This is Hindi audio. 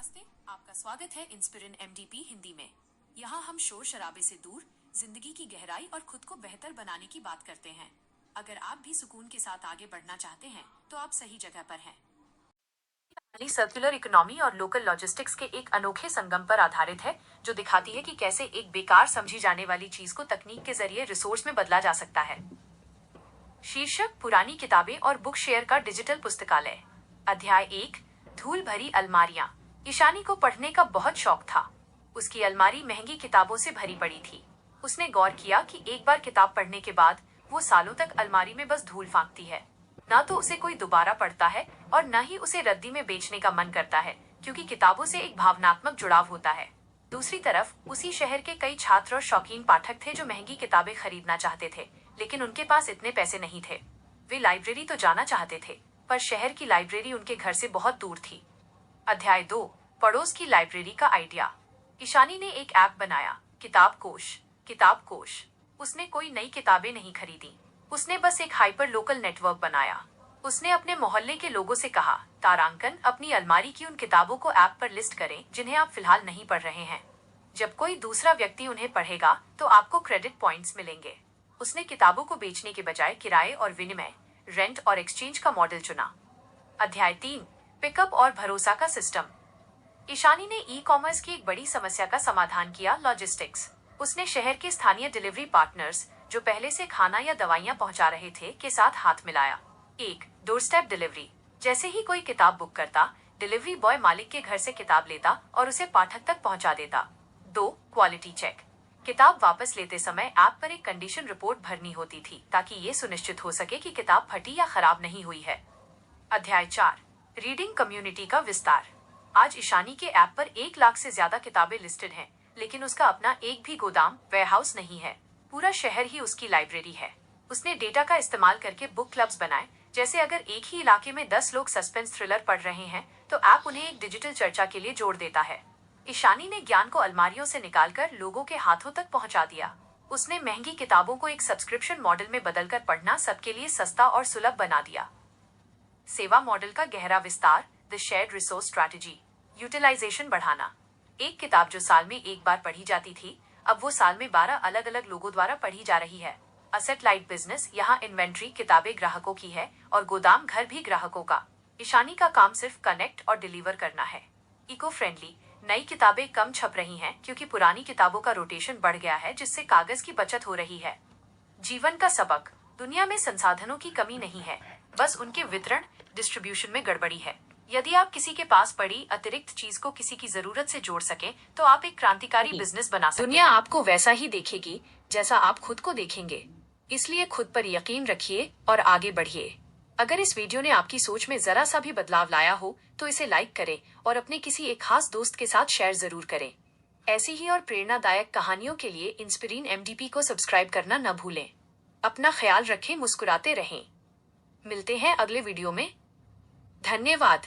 नमस्ते, आपका स्वागत है इंस्पिरिन एमडीपी हिंदी में। यहाँ हम शोर शराबे से दूर जिंदगी की गहराई और खुद को बेहतर बनाने की बात करते हैं। अगर आप भी सुकून के साथ आगे बढ़ना चाहते हैं तो आप सही जगह पर हैं। सर्कुलर इकोनॉमी और लोकल लॉजिस्टिक्स के एक अनोखे संगम पर आधारित है, जो दिखाती है कि कैसे एक बेकार समझी जाने वाली चीज को तकनीक के जरिए रिसोर्स में बदला जा सकता है। शीर्षक: पुरानी किताबें और बुक शेयर का डिजिटल पुस्तकालय। अध्याय 1: धूल भरी अलमारियां। ईशानी को पढ़ने का बहुत शौक था। उसकी अलमारी महंगी किताबों से भरी पड़ी थी। उसने गौर किया कि एक बार किताब पढ़ने के बाद वो सालों तक अलमारी में बस धूल फांकती है। ना तो उसे कोई दोबारा पढ़ता है और न ही उसे रद्दी में बेचने का मन करता है, क्योंकि किताबों से एक भावनात्मक जुड़ाव होता है। दूसरी तरफ उसी शहर के कई छात्र और शौकीन पाठक थे जो महंगी किताबें खरीदना चाहते थे, लेकिन उनके पास इतने पैसे नहीं थे। वे लाइब्रेरी तो जाना चाहते थे, पर शहर की लाइब्रेरी उनके घर से बहुत दूर थी। अध्याय 2: पड़ोस की लाइब्रेरी का आइडिया। ईशानी ने एक ऐप बनाया, किताब कोश। किताब कोश। उसने कोई नई किताबें नहीं खरीदी, उसने बस एक हाइपर लोकल नेटवर्क बनाया। उसने अपने मोहल्ले के लोगों से कहा, तारांकन अपनी अलमारी की उन किताबों को ऐप पर लिस्ट करें जिन्हें आप फिलहाल नहीं पढ़ रहे हैं। जब कोई दूसरा व्यक्ति उन्हें पढ़ेगा तो आपको क्रेडिट पॉइंट्स मिलेंगे। उसने किताबों को बेचने के बजाय किराए और विनिमय, रेंट और एक्सचेंज का मॉडल चुना। अध्याय 3: पिकअप और भरोसा का सिस्टम। ईशानी ने ई कॉमर्स की एक बड़ी समस्या का समाधान किया, लॉजिस्टिक्स। उसने शहर के स्थानीय डिलीवरी पार्टनर्स, जो पहले से खाना या दवाइयां पहुंचा रहे थे, के साथ हाथ मिलाया। 1. Doorstep delivery. जैसे ही कोई किताब बुक करता, डिलीवरी बॉय मालिक के घर से किताब लेता और उसे पाठक तक पहुंचा देता। 2. Quality check. किताब वापस लेते समय ऐप पर एक कंडीशन रिपोर्ट भरनी होती थी, ताकि ये सुनिश्चित हो सके कि किताब फटी या खराब नहीं हुई है। अध्याय 4: रीडिंग कम्युनिटी का विस्तार। आज ईशानी के ऐप पर 1 लाख से ज्यादा किताबें लिस्टेड हैं, लेकिन उसका अपना एक भी गोदाम, वेयरहाउस नहीं है। पूरा शहर ही उसकी लाइब्रेरी है। उसने डेटा का इस्तेमाल करके बुक क्लब्स बनाए, जैसे अगर एक ही इलाके में 10 लोग सस्पेंस थ्रिलर पढ़ रहे हैं तो ऐप उन्हें एक डिजिटल चर्चा के लिए जोड़ देता है। ईशानी ने ज्ञान को अलमारियों से निकालकर लोगों के हाथों तक पहुंचा दिया। उसने महंगी किताबों को एक सब्सक्रिप्शन मॉडल में बदलकर पढ़ना सबके लिए सस्ता और सुलभ बना दिया। सेवा मॉडल का गहरा विस्तार, the shared resource strategy. Utilisation बढ़ाना। एक किताब जो साल में एक बार पढ़ी जाती थी, अब वो साल में 12 अलग अलग लोगों द्वारा पढ़ी जा रही है। Asset light business. यहाँ इन्वेंट्री किताबें ग्राहकों की है और गोदाम घर भी ग्राहकों का। ईशानी का काम सिर्फ कनेक्ट और डिलीवर करना है। Eco friendly. नई किताबें कम छप रही हैं क्योंकि पुरानी किताबों का रोटेशन बढ़ गया है, जिससे कागज की बचत हो रही है। जीवन का सबक। दुनिया में संसाधनों की कमी नहीं है, बस उनके वितरण, डिस्ट्रीब्यूशन में गड़बड़ी है। यदि आप किसी के पास पड़ी अतिरिक्त चीज को किसी की जरूरत से जोड़ सकें, तो आप एक क्रांतिकारी बिजनेस बना सकते हैं। दुनिया आपको वैसा ही देखेगी जैसा आप खुद को देखेंगे। इसलिए खुद पर यकीन रखिए और आगे बढ़िए। अगर इस वीडियो ने आपकी सोच में जरा सा भी बदलाव लाया हो तो इसे लाइक करें और अपने किसी एक खास दोस्त के साथ शेयर जरूर करें। ऐसी ही और प्रेरणादायक कहानियों के लिए इंस्पिरिन एमडीपी को सब्सक्राइब करना न भूलें। अपना ख्याल रखें, मुस्कुराते रहें। मिलते हैं अगले वीडियो में। धन्यवाद।